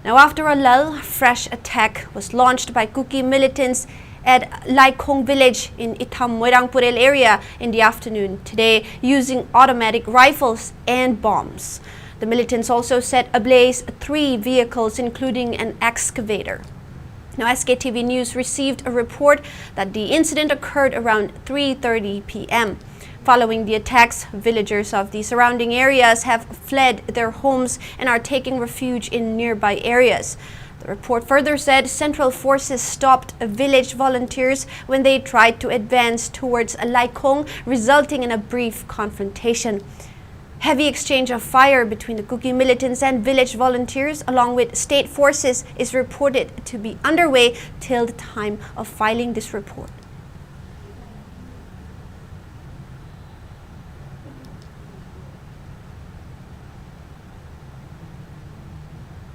Now, after a lull, a fresh attack was launched by Kuki militants at Laikong village in Itham, Moirangpurel area in the afternoon today using automatic rifles and bombs. The militants also set ablaze 3 vehicles, including an excavator. Now, SKTV News received a report that the incident occurred around 3:30 p.m. Following the attacks, villagers of the surrounding areas have fled their homes and are taking refuge in nearby areas. The report further said Central Forces stopped village volunteers when they tried to advance towards Laikong, resulting in a brief confrontation. Heavy exchange of fire between the Kuki militants and village volunteers along with state forces is reported to be underway till the time of filing this report.